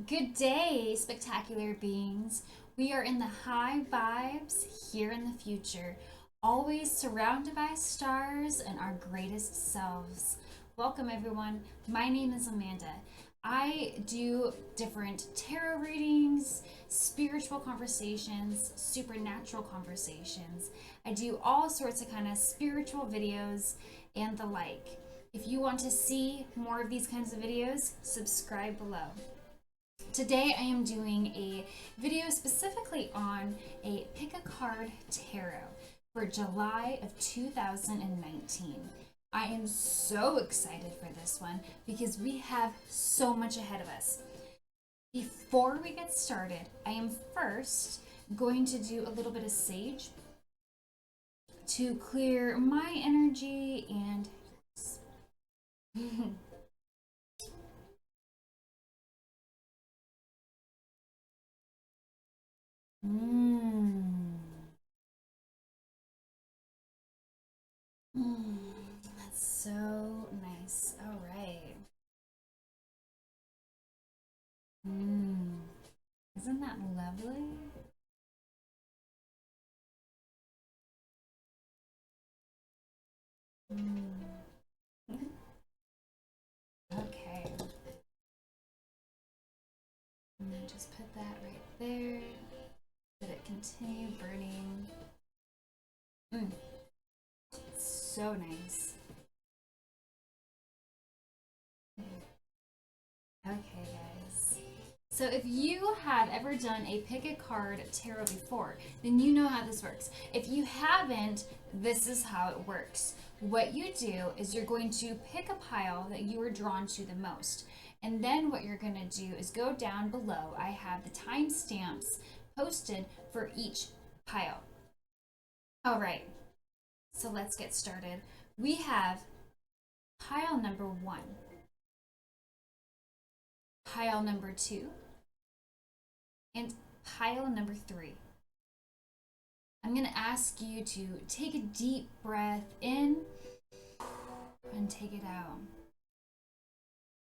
Good day, spectacular beings. We are in the high vibes here in the future, always surrounded by stars and our greatest selves. Welcome, everyone. My name is Amanda. I do different tarot readings, spiritual conversations, supernatural conversations. I do all sorts of kind of spiritual videos and the like. If you want to see more of these kinds of videos, subscribe below. Today I am doing a video specifically on a pick a card tarot for July of 2019. I am so excited for this one because we have so much ahead of us. Before we get started, I am first going to do a little bit of sage to clear my energy and mm. Mm, that's so nice. All right. Mm, isn't that lovely? Mm. Okay. I'm gonna just put that right there. Let it continue burning. Mm, so nice. Okay, guys. So if you have ever done a pick a card tarot before, then you know how this works. If you haven't, this is how it works. What you do is you're going to pick a pile that you are drawn to the most. And then what you're going to do is go down below. I have the timestamps posted for each pile. All right, so let's get started. We have pile number one, pile number two, and pile number three. I'm going to ask you to take a deep breath in and take it out.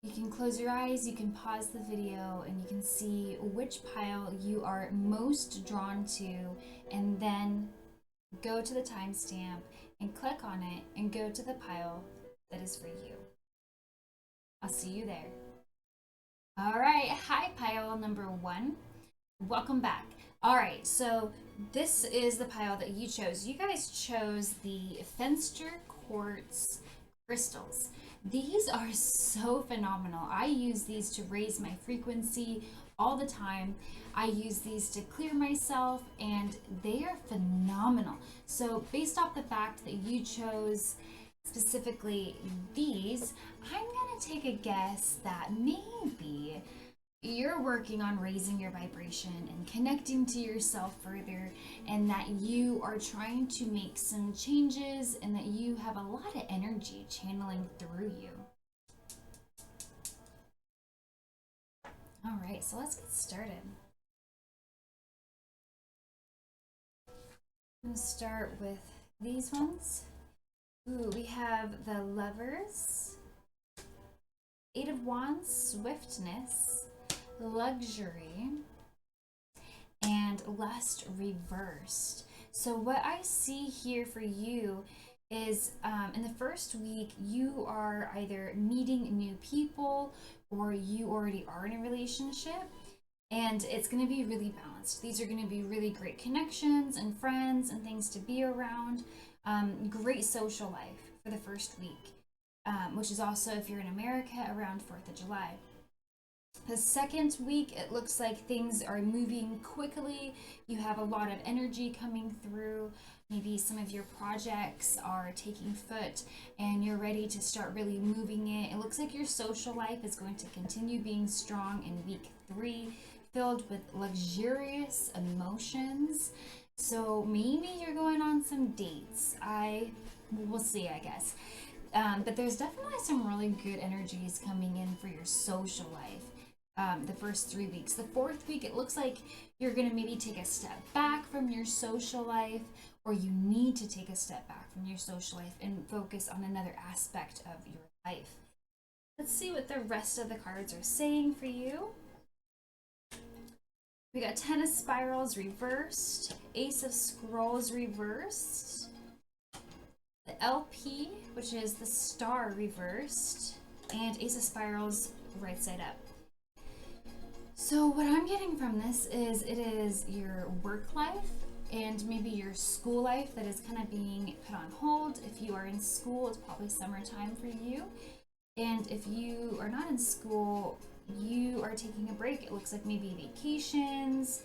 You can close your eyes, you can pause the video, and you can see which pile you are most drawn to, and then go to the timestamp and click on it and go to the pile that is for you. I'll see you there. All right, hi, pile number one. Welcome back. All right, so this is the pile that you chose. You guys chose the Fenster Quartz crystals. These are so phenomenal. I use these to raise my frequency all the time. I use these to clear myself, and they are phenomenal. So, based off the fact that you chose specifically these, I'm gonna take a guess that maybe you're working on raising your vibration and connecting to yourself further, and that you are trying to make some changes, and that you have a lot of energy channeling through you. All right, so let's get started. I'm gonna start with these ones. Ooh, we have the Lovers, Eight of Wands, Swiftness, Luxury, and Lust reversed. So what I see here for you is in the first week, you are either meeting new people or you already are in a relationship, and it's going to be really balanced. These are going to be really great connections and friends and things to be around. Great social life for the first week, which is also, if you're in America, around 4th of July. The second week, it looks like things are moving quickly. You have a lot of energy coming through. Maybe some of your projects are taking foot and you're ready to start really moving it. It looks like your social life is going to continue being strong in week 3, filled with luxurious emotions. So maybe you're going on some dates. We'll see, I guess. But there's definitely some really good energies coming in for your social life. The first 3 weeks. The fourth week, it looks like you're going to maybe take a step back from your social life, or you need to take a step back from your social life and focus on another aspect of your life. Let's see what the rest of the cards are saying for you. We got 10 of Spirals reversed, Ace of Scrolls reversed, the LP, which is the Star reversed, and Ace of Spirals right side up. So what I'm getting from this is it is your work life and maybe your school life that is kind of being put on hold. If you are in school, it's probably summertime for you. And if you are not in school, you are taking a break. It looks like maybe vacations.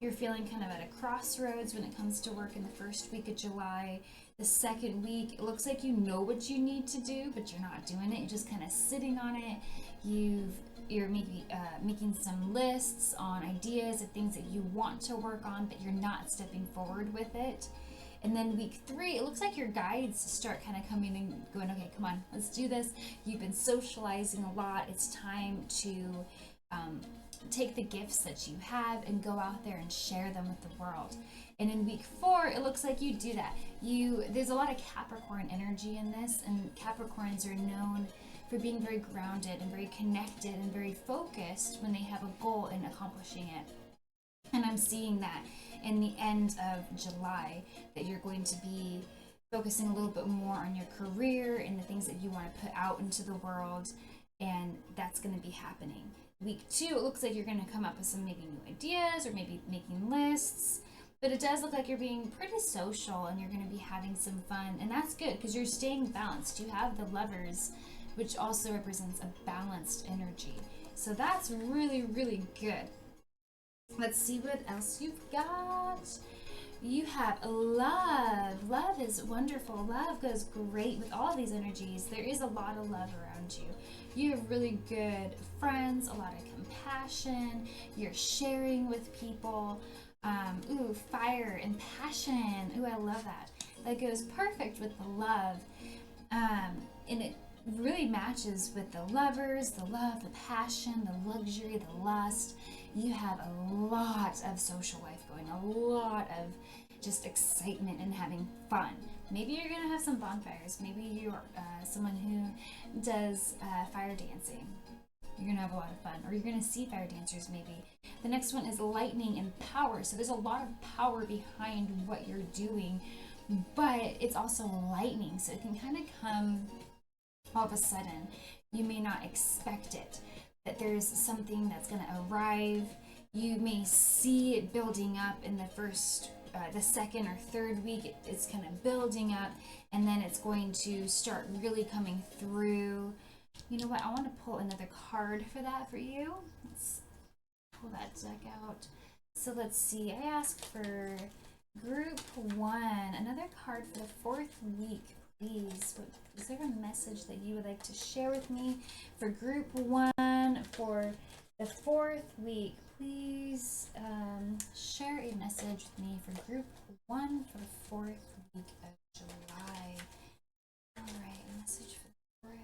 You're feeling kind of at a crossroads when it comes to work in the first week of July. The second week, it looks like you know what you need to do, but you're not doing it. You're just kind of sitting on it. You're maybe making some lists on ideas of things that you want to work on, but you're not stepping forward with it. And then week 3, it looks like your guides start kind of coming and going, okay, come on, let's do this. You've been socializing a lot. It's time to take the gifts that you have and go out there and share them with the world. And in week 4, it looks like you do that. There's a lot of Capricorn energy in this, and Capricorns are known for being very grounded and very connected and very focused when they have a goal in accomplishing it. And I'm seeing that in the end of July, that you're going to be focusing a little bit more on your career and the things that you want to put out into the world, and that's going to be happening. Week 2, it looks like you're going to come up with some maybe new ideas or maybe making lists, but it does look like you're being pretty social and you're going to be having some fun, and that's good because you're staying balanced. You have the Lovers, which also represents a balanced energy. So that's really, really good. Let's see what else you've got. You have love. Love is wonderful. Love goes great with all of these energies. There is a lot of love around you. You have really good friends, a lot of compassion. You're sharing with people. Fire and passion. Ooh, I love that. That goes perfect with the love. And it really matches with the Lovers, the love, the passion, the luxury, the lust. You have a lot of social life going, a lot of just excitement and having fun. Maybe you're going to have some bonfires. Maybe you're someone who does fire dancing. You're going to have a lot of fun. Or you're going to see fire dancers maybe. The next one is lightning and power. So there's a lot of power behind what you're doing, but it's also lightning. So it can kind of come all of a sudden. You may not expect it, that there's something that's going to arrive. You may see it building up in the second or third week. It's kind of building up, and then it's going to start really coming through. You know what? I want to pull another card for that for you. Let's pull that deck out. So let's see. I asked for group 1, another card for the 4th week, please. Is there a message that you would like to share with me for group 1 for the 4th week? Please share a message with me for group 1 for the 4th week of July. All right, a message for the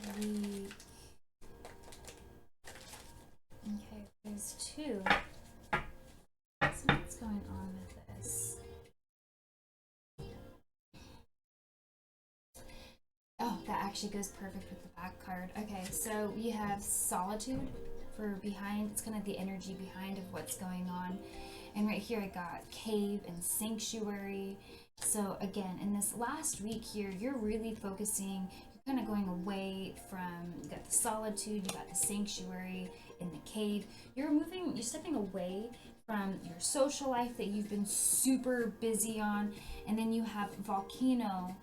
4th week. Okay, there's 2. So what's going on with this? Oh, that actually goes perfect with the back card. Okay, so we have solitude for behind. It's kind of the energy behind of what's going on. And right here I got cave and sanctuary. So again, in this last week here, you're really focusing, you're kind of going away from, you got the solitude, you got the sanctuary in the cave. You're stepping away from your social life that you've been super busy on. And then you have volcano.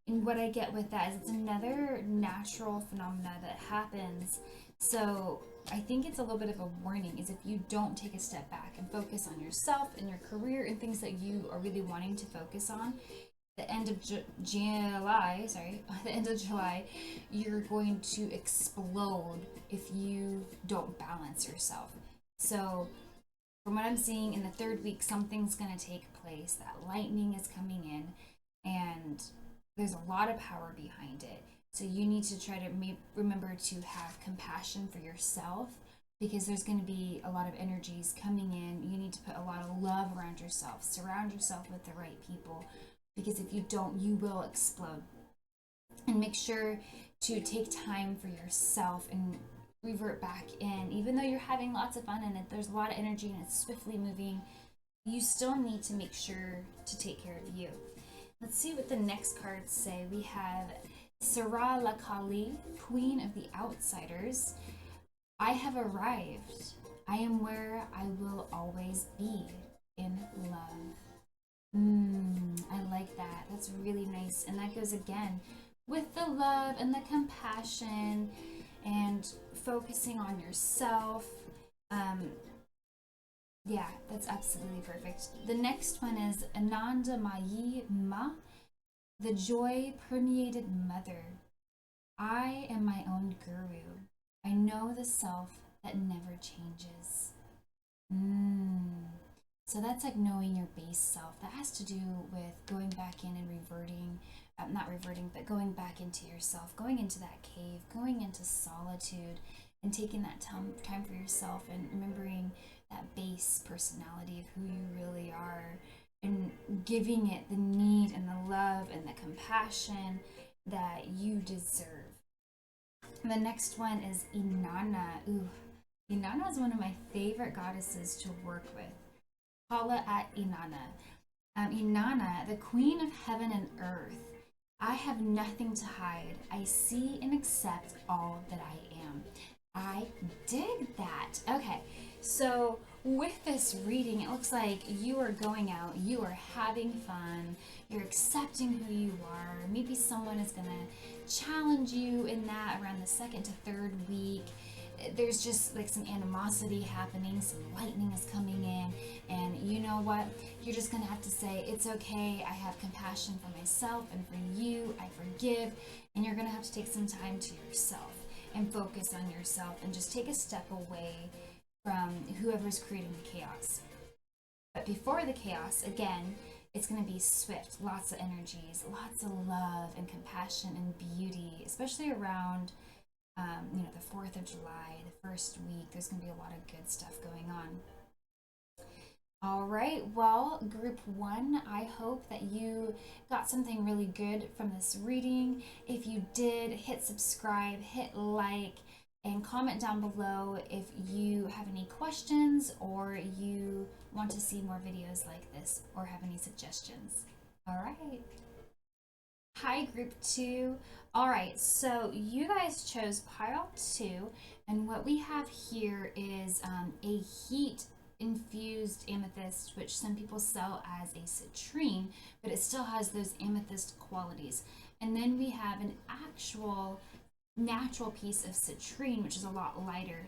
And what I get with that is it's another natural phenomena that happens. So I think it's a little bit of a warning, is if you don't take a step back and focus on yourself and your career and things that you are really wanting to focus on, the end of July, you're going to explode if you don't balance yourself. So from what I'm seeing, in the 3rd week, something's going to take place. That lightning is coming in, and there's a lot of power behind it. So you need to try to remember to have compassion for yourself, because there's going to be a lot of energies coming in. You need to put a lot of love around yourself. Surround yourself with the right people, because if you don't, you will explode. And make sure to take time for yourself and revert back in. Even though you're having lots of fun and there's a lot of energy and it's swiftly moving, you still need to make sure to take care of you. Let's see what the next cards say. We have Sarah Lakali, Queen of the Outsiders. I have arrived. I am where I will always be, in love. I like that. That's really nice. And that goes again with the love and the compassion and focusing on yourself. Yeah, that's absolutely perfect. The next one is Ananda Mayi Ma, the joy permeated mother. I am my own guru. I know the self that never changes. So that's like knowing your base self. That has to do with going back in and reverting, not reverting, but going back into yourself, going into that cave, going into solitude, and taking that time for yourself and remembering that base personality of who you really are and giving it the need and the love and the compassion that you deserve. The next one is Inanna. Ooh, Inanna is one of my favorite goddesses to work with. Paula at Inanna. Inanna, the queen of heaven and earth. I have nothing to hide. I see and accept all that I am. I dig that. Okay, so with this reading, it looks like you are going out, you are having fun, you're accepting who you are. Maybe someone is going to challenge you in that around the second to third week. There's just like some animosity happening, some lightning is coming in, and you know what? You're just gonna have to say, it's okay, I have compassion for myself and for you, I forgive, and you're gonna have to take some time to yourself and focus on yourself and just take a step away from whoever's creating the chaos. But before the chaos, again, it's going to be swift, lots of energies, lots of love and compassion and beauty, especially around the 4th of July, the first week. There's going to be a lot of good stuff going on. All right, well, group 1, I hope that you got something really good from this reading. If you did, hit subscribe, hit like, and comment down below if you have any questions or you want to see more videos like this or have any suggestions. All right. Hi, group 2. All right, so you guys chose pile 2, and what we have here is a heat infused amethyst, which some people sell as a citrine, but it still has those amethyst qualities. And then we have an actual natural piece of citrine, which is a lot lighter.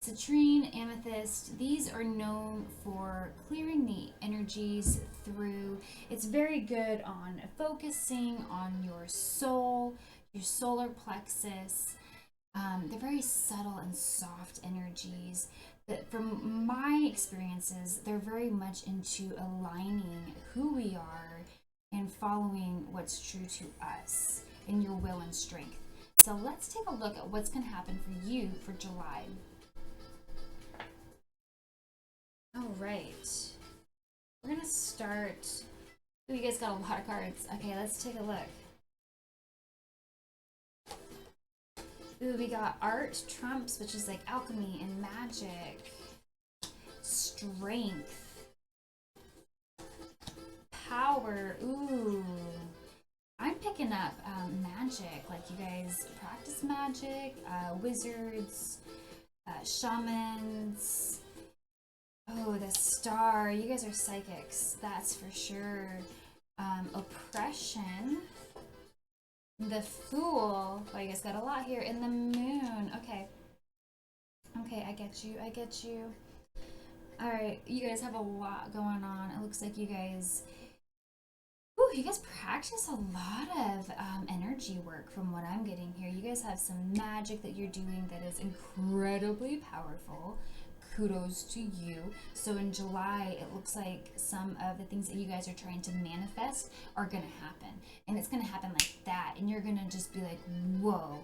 Citrine, amethyst, these are known for clearing the energies through. It's very good on focusing on your soul, your solar plexus. They're very subtle and soft energies. But from my experiences, they're very much into aligning who we are and following what's true to us in your will and strength. So let's take a look at what's going to happen for you for July. All right. We're going to start. Ooh, you guys got a lot of cards. Okay, let's take a look. Ooh, we got art trumps, which is like alchemy and magic. Strength. Power. Ooh. I'm picking up magic, like you guys practice magic, wizards, shamans. Oh, the star. You guys are psychics, that's for sure. Oppression. The fool. Oh, you guys got a lot here. And the moon. Okay. Okay, I get you. I get you. All right, you guys have a lot going on. It looks like you guys practice a lot of energy work from what I'm getting here. You guys have some magic that you're doing that is incredibly powerful. Kudos to you. So in July, it looks like some of the things that you guys are trying to manifest are going to happen. And it's going to happen like that. And you're going to just be like, whoa,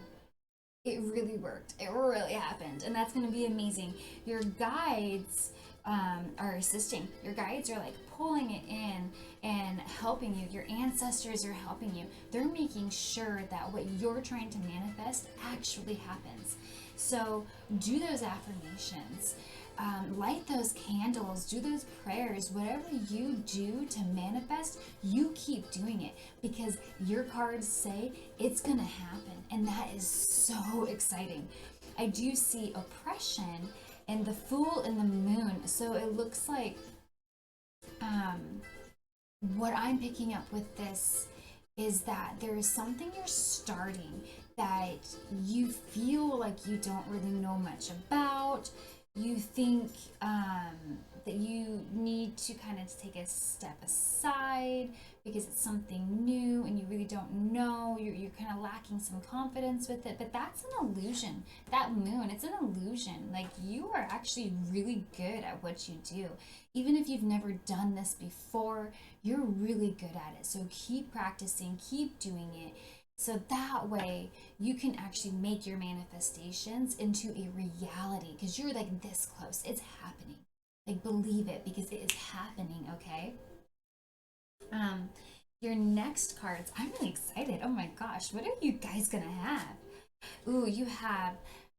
it really worked. It really happened. And that's going to be amazing. Your guides are assisting. Your guides are like pulling it in and helping you. Your ancestors are helping you. They're making sure that what you're trying to manifest actually happens. So do those affirmations, light those candles, do those prayers, whatever you do to manifest, you keep doing it, because your cards say it's gonna happen, and that is so exciting. I do see oppression and the Fool and the Moon, so it looks like what I'm picking up with this is that there is something you're starting that you feel like you don't really know much about. You think that you need to kind of take a step aside because it's something new and you really don't know. You're kind of lacking some confidence with it, but that's an illusion. That moon, it's an illusion. Like, you are actually really good at what you do. Even if you've never done this before, you're really good at it. So keep practicing, keep doing it. So that way you can actually make your manifestations into a reality, because you're like this close. It's happening. Like, believe it, because it is happening, okay? Your next cards, I'm really excited. Oh my gosh, what are you guys gonna have? Ooh, you have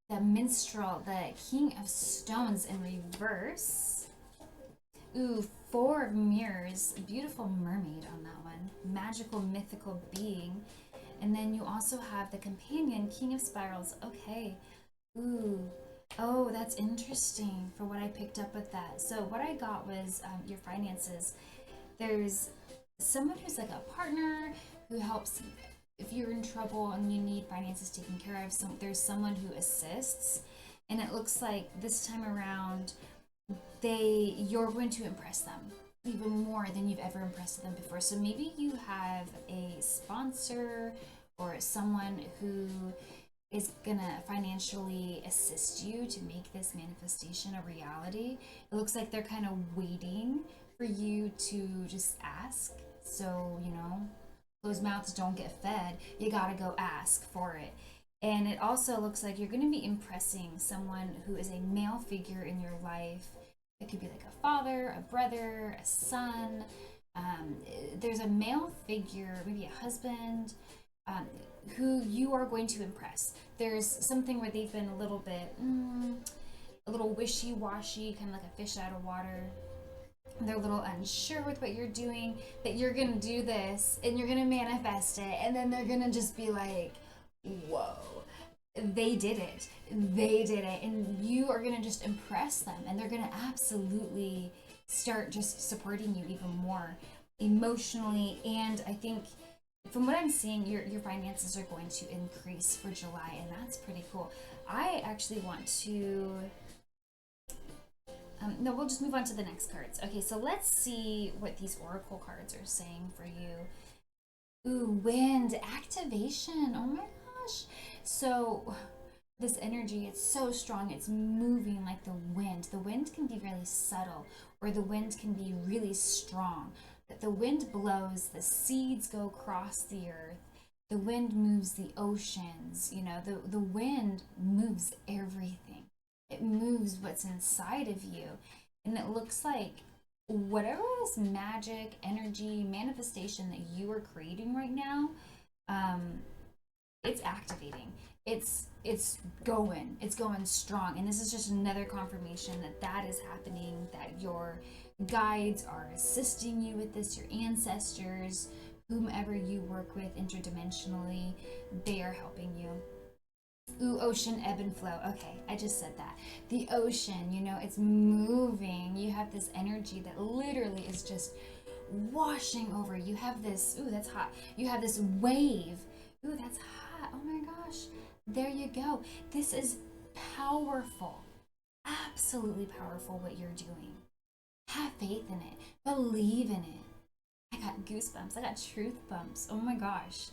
the Minstrel, the King of Stones in reverse. Ooh, Four of Mirrors, beautiful mermaid on that one. Magical, mythical being. And then you also have the Companion, King of Spirals. Okay. Ooh. Oh, that's interesting for what I picked up with that. So what I got was your finances. There's someone who's like a partner who helps if you're in trouble and you need finances taken care of. There's someone who assists. And it looks like this time around, you're going to impress them even more than you've ever impressed them before. So maybe you have a sponsor or someone who is gonna financially assist you to make this manifestation a reality. It looks like they're kind of waiting for you to just ask. So, closed mouths don't get fed. You gotta go ask for it. And it also looks like you're gonna be impressing someone who is a male figure in your life. It could be like a father, a brother, a son. There's a male figure, maybe a husband, who you are going to impress. There's something where they've been a little bit, a little wishy-washy, kind of like a fish out of water. They're a little unsure with what you're doing, that you're going to do this and you're going to manifest it. And then they're going to just be like, whoa. They did it. And you are going to just impress them, and they're going to absolutely start just supporting you even more emotionally. And I think from what I'm seeing, your finances are going to increase for July, and that's pretty cool. I actually want to no, we'll just move on to the next cards. Okay, so let's see what these oracle cards are saying for you. Ooh, wind activation. Oh my gosh. So this energy, it's so strong. It's moving like the wind. The wind can be really subtle, or the wind can be really strong. But the wind blows, the seeds go across the earth. The wind moves the oceans. The wind moves everything. It moves what's inside of you. And it looks like whatever this magic, energy, manifestation that you are creating right now, it's activating. It's going strong. And this is just another confirmation that is happening, that your guides are assisting you with this, your ancestors, whomever you work with interdimensionally, they are helping you. Ooh, ocean, ebb and flow. Okay, I just said that. The ocean, it's moving. You have this energy that literally is just washing over. You have this, ooh, that's hot. You have this wave. Ooh, that's hot. Oh my gosh. There you go. This is powerful. Absolutely powerful what you're doing. Have faith in it. Believe in it. I got goosebumps. I got truth bumps. Oh my gosh.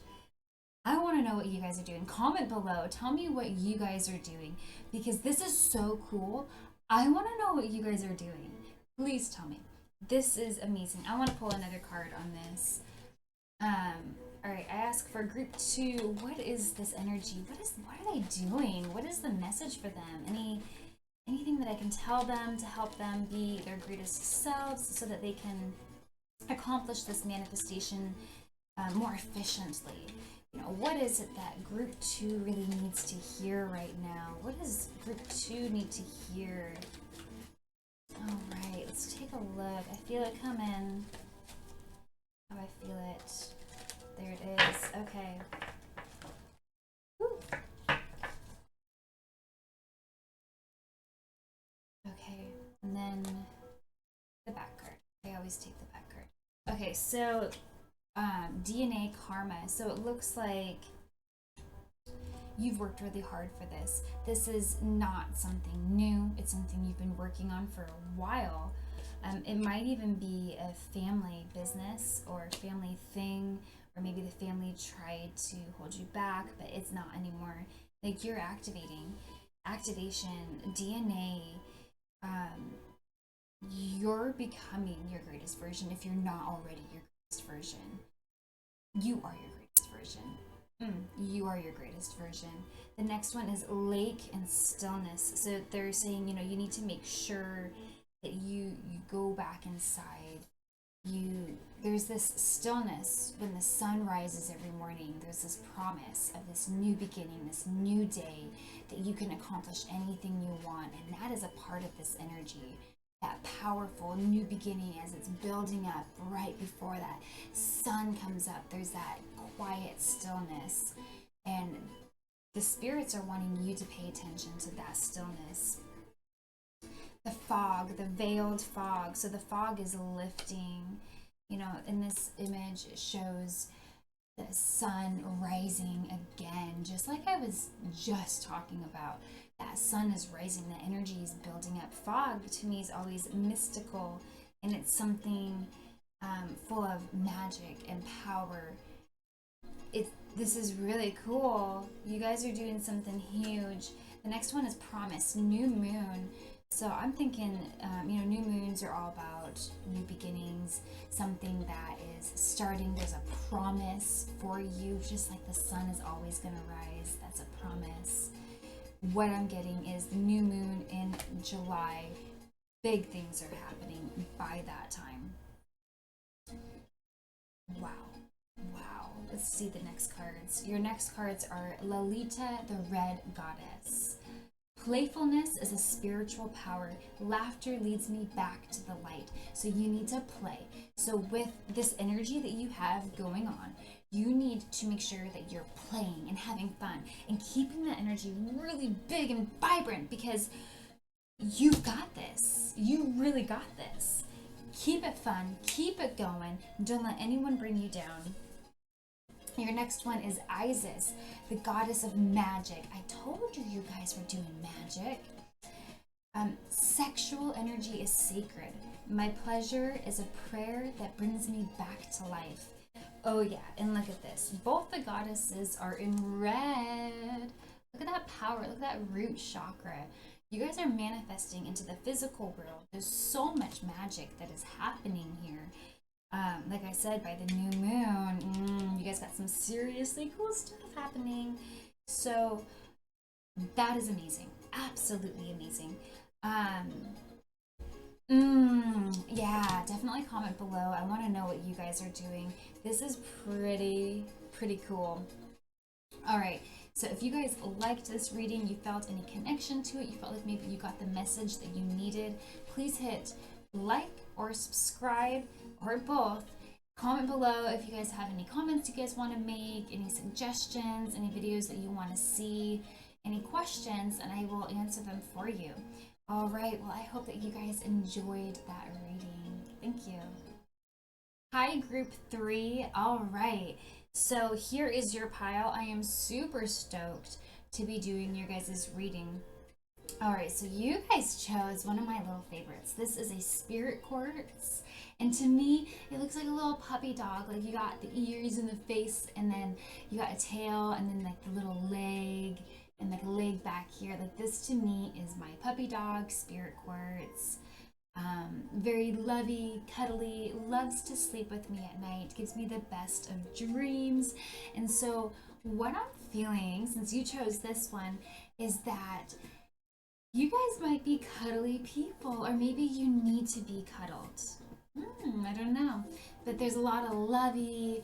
I want to know what you guys are doing. Comment below. Tell me what you guys are doing, because this is so cool. I want to know what you guys are doing. Please tell me. This is amazing. I want to pull another card on this. All right, I ask for group 2. What is this energy? What are they doing? What is the message for them? Anything that I can tell them to help them be their greatest selves, so that they can accomplish this manifestation more efficiently? you know, what is it that group 2 really needs to hear right now? What does group 2 need to hear? All right, let's take a look. I feel it coming. Oh, I feel it. There it is. Okay. Whew. Okay, and then the back card. I always take the back card. Okay, so DNA karma. So it looks like you've worked really hard for this. This is not something new. It's something you've been working on for a while. It might even be a family business or family thing, or maybe the family tried to hold you back, but it's not anymore. Like, you're activation, DNA. You're becoming your greatest version if you're not already your greatest version. You are your greatest version. You are your greatest version. The next one is lake and stillness. So they're saying, you know, you need to make sure that you go back inside. There's this stillness when the sun rises every morning. There's this promise of this new beginning, this new day, that you can accomplish anything you want, and that is a part of this energy. That powerful new beginning as it's building up right before that sun comes up. There's that quiet stillness, and the spirits are wanting you to pay attention to that stillness. The fog, the veiled fog. So the fog is lifting. You know, in this image, it shows the sun rising again, just like I was just talking about. That sun is rising, the energy is building up. Fog to me is always mystical, and it's something full of magic and power. This is really cool. You guys are doing something huge. The next one is promise, new moon. So I'm thinking, you know, new moons are all about new beginnings, something that is starting. There's a promise for you, just like the sun is always going to rise. That's a promise. What I'm getting is the new moon in July. Big things are happening by that time. Wow. Wow. Let's see the next cards. Your next cards are Lalita, the Red Goddess. Playfulness is a spiritual power. Laughter leads me back to the light. So you need to play. So with this energy that you have going on, you need to make sure that you're playing and having fun and keeping that energy really big and vibrant, because you've got this. You really got this. Keep it fun. Keep it going. Don't let anyone bring you down. Your next one is Isis, the goddess of magic. I told you guys were doing magic. Sexual energy is sacred. My pleasure is a prayer that brings me back to life. Oh yeah, and look at this. Both the goddesses are in red. Look at that power. Look at that root chakra. You guys are manifesting into the physical world. There's so much magic that is happening here. Like I said, by the new moon, you guys got some seriously cool stuff happening. So that is amazing. Absolutely amazing. Yeah, definitely comment below. I want to know what you guys are doing. This is pretty cool. All right. So if you guys liked this reading, you felt any connection to it, you felt like maybe you got the message that you needed, please hit like or subscribe, or both. Comment below if you guys have any comments you guys want to make, any suggestions, any videos that you want to see, any questions, and I will answer them for you. All right, well, I hope that you guys enjoyed that reading. Thank you. Hi, group 3. All right, so here is your pile. I am super stoked to be doing your guys' reading. All right, so you guys chose one of my little favorites. This is a spirit quartz, and to me, it looks like a little puppy dog. Like, you got the ears and the face, and then you got a tail, and then like the little leg, and like a leg back here. Like, this to me is my puppy dog spirit quartz. Very lovey, cuddly, loves to sleep with me at night, gives me the best of dreams. And so what I'm feeling, since you chose this one, is that you guys might be cuddly people, or maybe you need to be cuddled. I don't know. But there's a lot of lovey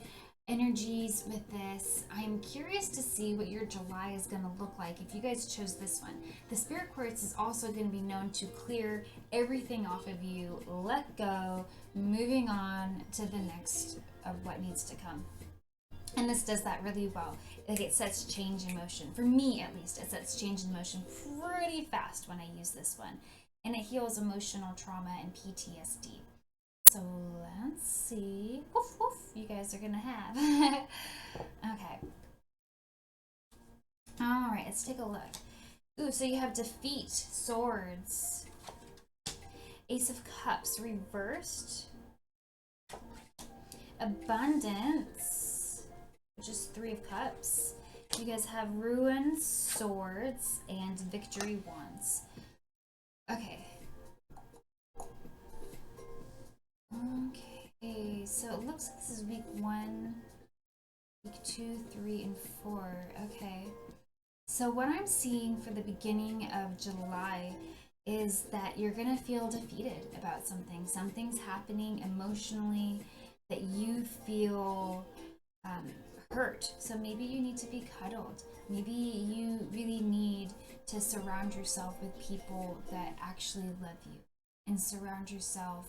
energies with this. I'm curious to see what your July is going to look like if you guys chose this one. The Spirit Quartz is also going to be known to clear everything off of you, let go, moving on to the next of what needs to come. And this does that really well. Like, it sets change in motion. For me, at least, it sets change in motion pretty fast when I use this one. And it heals emotional trauma and PTSD. So let's see. Woof, woof, you guys are gonna have. Okay. All right, let's take a look. Ooh, so you have defeat, swords, Ace of Cups reversed, abundance, which is Three of Cups. You guys have ruin, swords, and victory wands. Okay. Okay, so it looks like this is week 1, week 2, 3, and 4. Okay. So what I'm seeing for the beginning of July is that you're going to feel defeated about something. Something's happening emotionally that you feel hurt. So maybe you need to be cuddled. Maybe you really need to surround yourself with people that actually love you, and surround yourself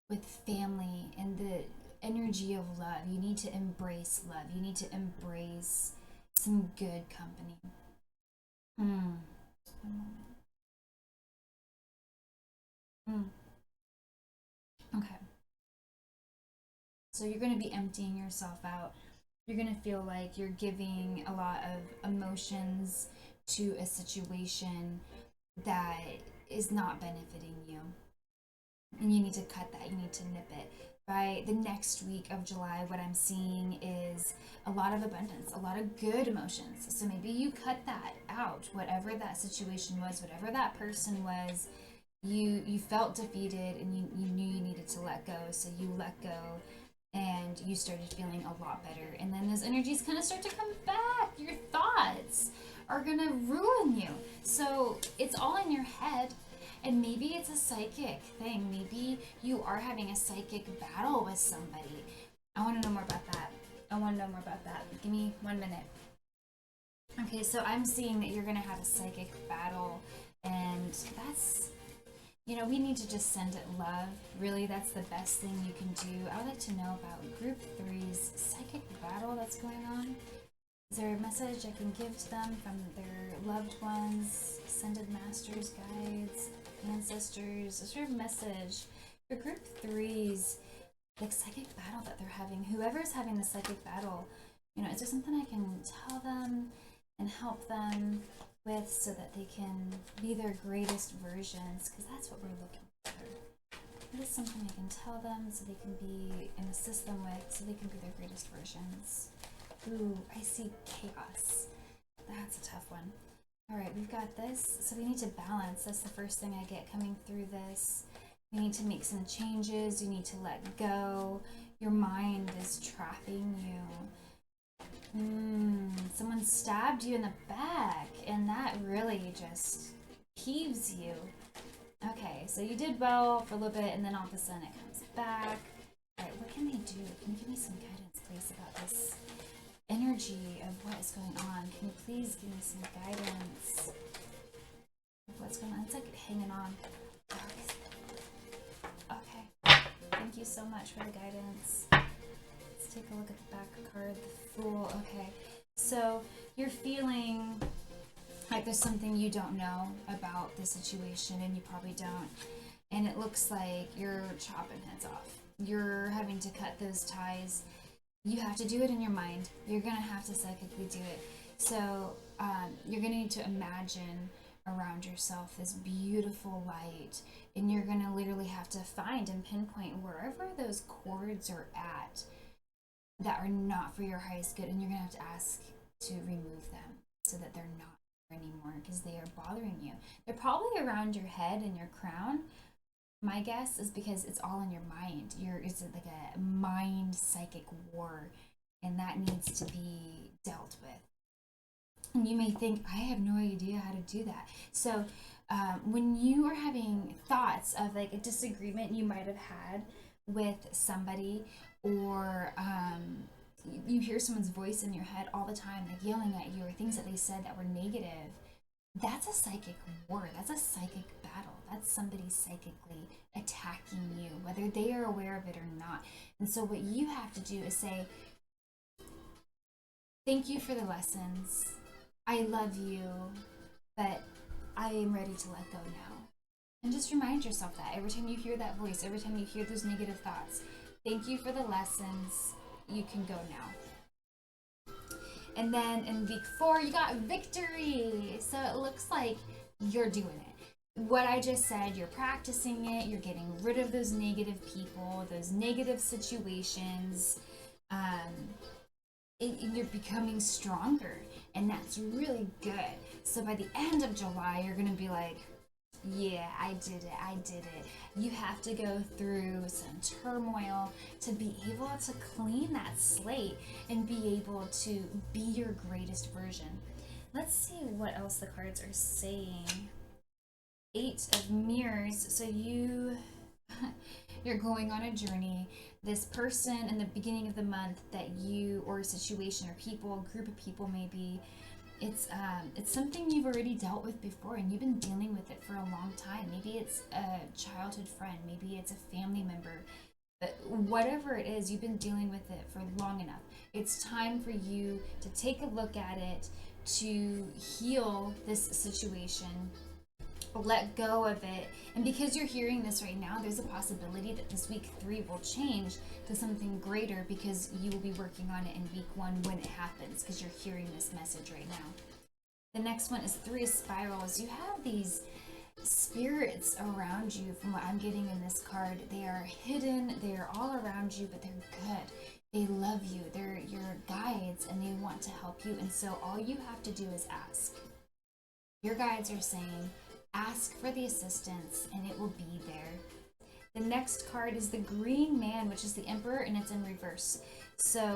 with family and the energy of love. You need to embrace love. You need to embrace some good company. One moment. Okay. So you're going to be emptying yourself out. You're going to feel like you're giving a lot of emotions to a situation that is not benefiting you. And you need to cut that. You need to nip it. By the next week of July, what I'm seeing is a lot of abundance, a lot of good emotions. So maybe you cut that out, whatever that situation was, whatever that person was. You felt defeated, and you knew you needed to let go. So you let go, and you started feeling a lot better. And then those energies kind of start to come back. Your thoughts are going to ruin you. So it's all in your head. And maybe it's a psychic thing. Maybe you are having a psychic battle with somebody. I want to know more about that. Give me 1 minute. Okay, so I'm seeing that you're going to have a psychic battle. And that's, we need to just send it love. Really, that's the best thing you can do. I would like to know about Group 3's psychic battle that's going on. Is there a message I can give to them from their loved ones, ascended masters, guides, ancestors? Is there a message for Group 3's like psychic battle that they're having? Whoever's having the psychic battle, is there something I can tell them and help them with so that they can be their greatest versions? Because that's what we're looking for. What is something I can tell them so they can be and assist them with so they can be their greatest versions? Ooh, I see chaos. That's a tough one. All right, we've got this. So we need to balance. That's the first thing I get coming through this. We need to make some changes. You need to let go. Your mind is trapping you. Someone stabbed you in the back, and that really just peeves you. Okay, so you did well for a little bit, and then all of a sudden it comes back. All right, what can they do? Can you give me some guidance, please, about this energy of what is going on? Can you please give me some guidance of what's going on? It's like hanging on. Okay. Thank you so much for the guidance. Let's take a look at the back card, the Fool. Okay. So you're feeling like there's something you don't know about the situation, and you probably don't. And it looks like you're chopping heads off. You're having to cut those ties. You have to do it in your mind. You're going to have to psychically do it. So you're going to need to imagine around yourself this beautiful light, and you're going to literally have to find and pinpoint wherever those cords are at that are not for your highest good, and you're going to have to ask to remove them so that they're not there anymore, because they are bothering you. They're probably around your head and your crown. My guess is because it's all in your mind. It's like a mind psychic war, and that needs to be dealt with. And you may think, I have no idea how to do that. So when you are having thoughts of like a disagreement you might have had with somebody, or you hear someone's voice in your head all the time, like yelling at you, or things that they said that were negative, that's a psychic war. That's a psychic battle. That's somebody psychically attacking you, whether they are aware of it or not. And so what you have to do is say, thank you for the lessons. I love you, but I am ready to let go now. And just remind yourself that every time you hear that voice, every time you hear those negative thoughts, thank you for the lessons. You can go now. And then in week 4, you got victory. So it looks like you're doing it. What I just said, you're practicing it, you're getting rid of those negative people, those negative situations. You're becoming stronger, and that's really good. So by the end of July, you're going to be like, yeah, I did it. You have to go through some turmoil to be able to clean that slate and be able to be your greatest version. Let's see what else the cards are saying. 8 of Mirrors. So you're going on a journey. This person in the beginning of the month that you, or a situation or people, a group of people maybe, it's something you've already dealt with before, and you've been dealing with it for a long time. Maybe it's a childhood friend, maybe it's a family member, but whatever it is, you've been dealing with it for long enough. It's time for you to take a look at it, to heal this situation, let go of it. And because you're hearing this right now, there's a possibility that this week 3 will change to something greater, because you will be working on it in week 1 when it happens, because you're hearing this message right now. The next one is 3 of Spirals. You have these spirits around you. From what I'm getting in this card, they are hidden, they are all around you, but they're good. They love you, they're your guides, and they want to help you. And so all you have to do is ask. Your guides are saying, ask for the assistance and it will be there. The next card is the Green Man, which is the Emperor, and it's in reverse. So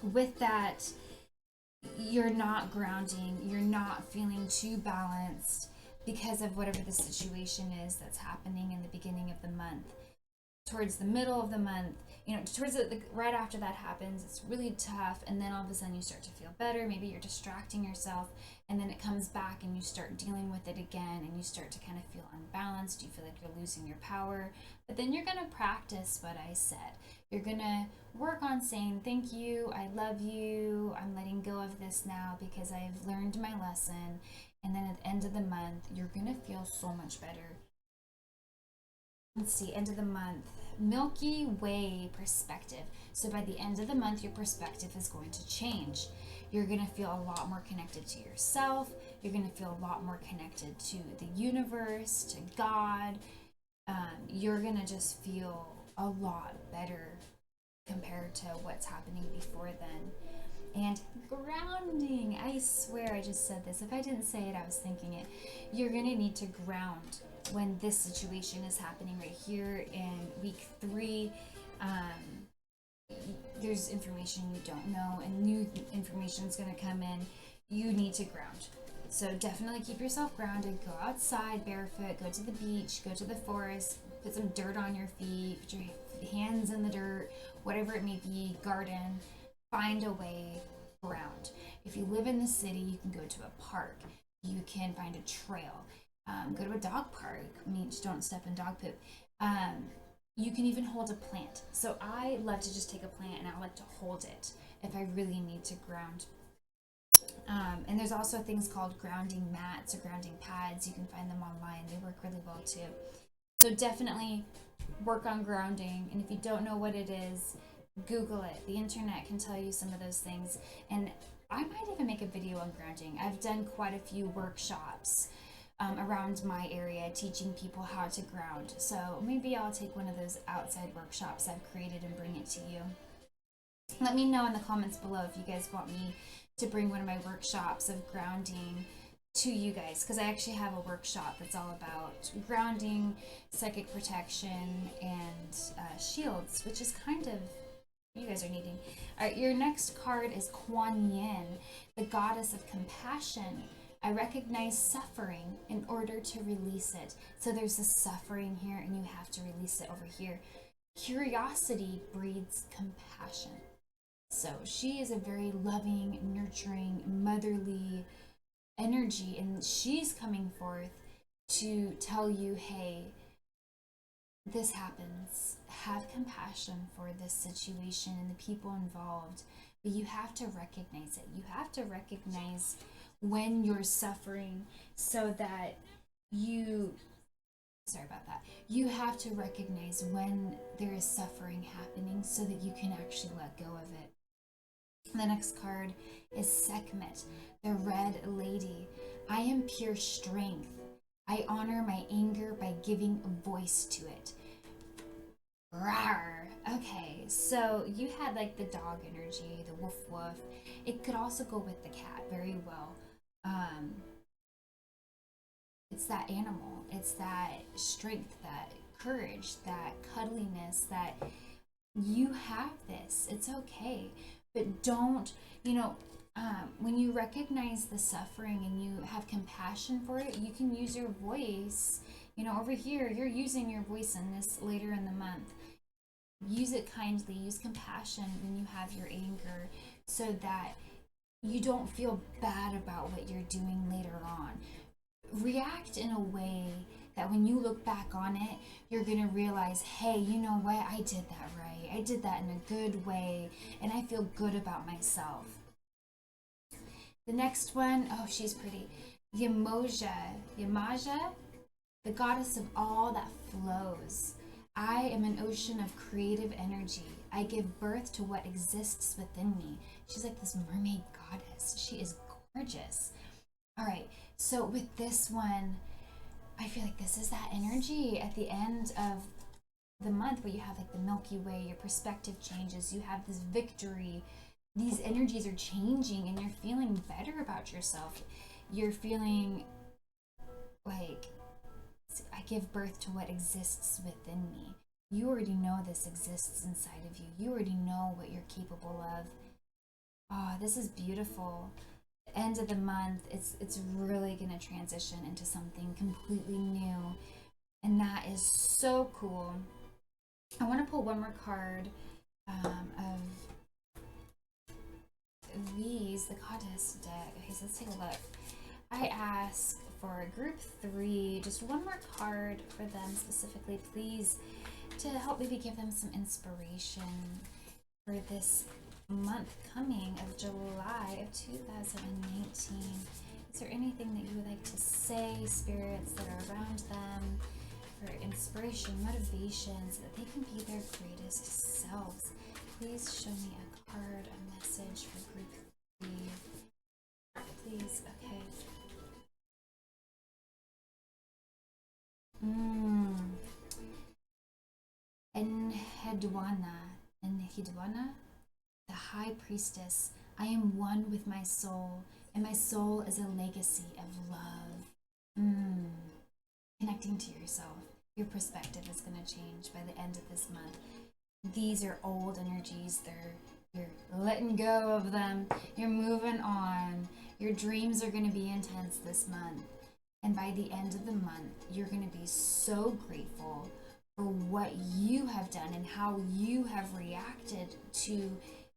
with that, you're not grounding, you're not feeling too balanced because of whatever the situation is that's happening in the beginning of the month. Towards the middle of the month, towards right after that happens, it's really tough, and then all of a sudden you start to feel better. Maybe you're distracting yourself, and then it comes back and you start dealing with it again, and you start to kind of feel unbalanced. You feel like you're losing your power, but then you're going to practice what I said. You're going to work on saying, thank you, I love you, I'm letting go of this now because I've learned my lesson. And then at the end of the month, you're going to feel so much better. Let's see, end of the month, Milky Way perspective. So by the end of the month, your perspective is going to change. You're going to feel a lot more connected to yourself. You're going to feel a lot more connected to the universe, to God. You're going to just feel a lot better compared to what's happening before then. And grounding. I swear I just said this. If I didn't say it, I was thinking it. You're going to need to ground when this situation is happening right here in week 3. There's information you don't know, and new information is going to come in. You need to ground. So definitely keep yourself grounded. Go outside barefoot, go to the beach, go to the forest, put some dirt on your feet, put your hands in the dirt, whatever it may be, garden. Find a way, ground. If you live in the city, you can go to a park. You can find a trail. Go to a dog park. Just don't step in dog poop. You can even hold a plant. So I love to just take a plant and I like to hold it if I really need to ground. And there's also things called grounding mats or grounding pads. You can find them online. They work really well too. So definitely work on grounding. And if you don't know what it is, Google it. The internet can tell you some of those things. And I might even make a video on grounding. I've done quite a few workshops around my area teaching people how to ground. So maybe I'll take one of those outside workshops I've created and bring it to you. Let me know in the comments below if you guys want me to bring one of my workshops of grounding to you guys, because I actually have a workshop that's all about grounding, psychic protection, and shields, which is kind of you guys are needing. All right, your next card is Kuan Yin, the goddess of compassion. I recognize suffering in order to release it. So there's this suffering here and you have to release it over here. Curiosity breeds compassion. So she is a very loving, nurturing, motherly energy, and she's coming forth to tell you, hey, this happens. Have compassion for this situation and the people involved, but you have to recognize it. You have to recognize when you're suffering so that you, sorry about that, you have to recognize when there is suffering happening so that you can actually let go of it. The next card is Sekhmet, the Red Lady. I am pure strength. I honor my anger by giving a voice to it. Rawr. Okay, so you had like the dog energy, the woof woof. It could also go with the cat very well. It's that animal. It's that strength, that courage, that cuddliness, that you have this. It's okay. But don't, when you recognize the suffering and you have compassion for it, you can use your voice. Over here, you're using your voice in this later in the month. Use it kindly, use compassion when you have your anger so that you don't feel bad about what you're doing later on. React in a way that when you look back on it, you're going to realize, hey, you know what? I did that right. I did that in a good way, and I feel good about myself. The next one, oh, she's pretty. Yamaja, the goddess of all that flows. I am an ocean of creative energy. I give birth to what exists within me. She's like this mermaid goddess. She is gorgeous. All right, so with this one, I feel like this is that energy at the end of the month where you have like the Milky Way, your perspective changes, you have this victory. These energies are changing and you're feeling better about yourself. You're feeling like, I give birth to what exists within me. You already know this exists inside of you. You already know what you're capable of. Oh, this is beautiful. End of the month, it's really going to transition into something completely new, and that is so cool. I want to pull one more card of these, the goddess deck. Okay, so let's take a look. I ask for group 3, just one more card for them specifically, please, to help maybe give them some inspiration for this month coming of July of 2019. Is there anything that you would like to say, spirits that are around them, for inspiration, motivation, so that they can be their greatest selves? Please show me a card, a message for group 3. Please, okay. Enhidwana, the High Priestess. I am one with my soul, and my soul is a legacy of love. Connecting to yourself. Your perspective is going to change by the end of this month. These are old energies. You're letting go of them. You're moving on. Your dreams are going to be intense this month. And by the end of the month, you're going to be so grateful for what you have done and how you have reacted to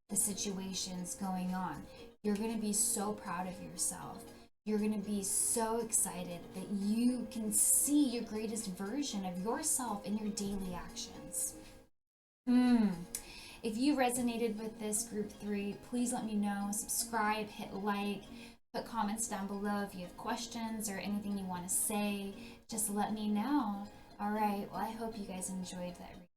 the situations going on. You're going to be so proud of yourself. You're going to be so excited that you can see your greatest version of yourself in your daily actions. If you resonated with this group 3, please let me know. Subscribe, hit like, put comments down below if you have questions or anything you want to say. Just let me know. All right, well, I hope you guys enjoyed that reading.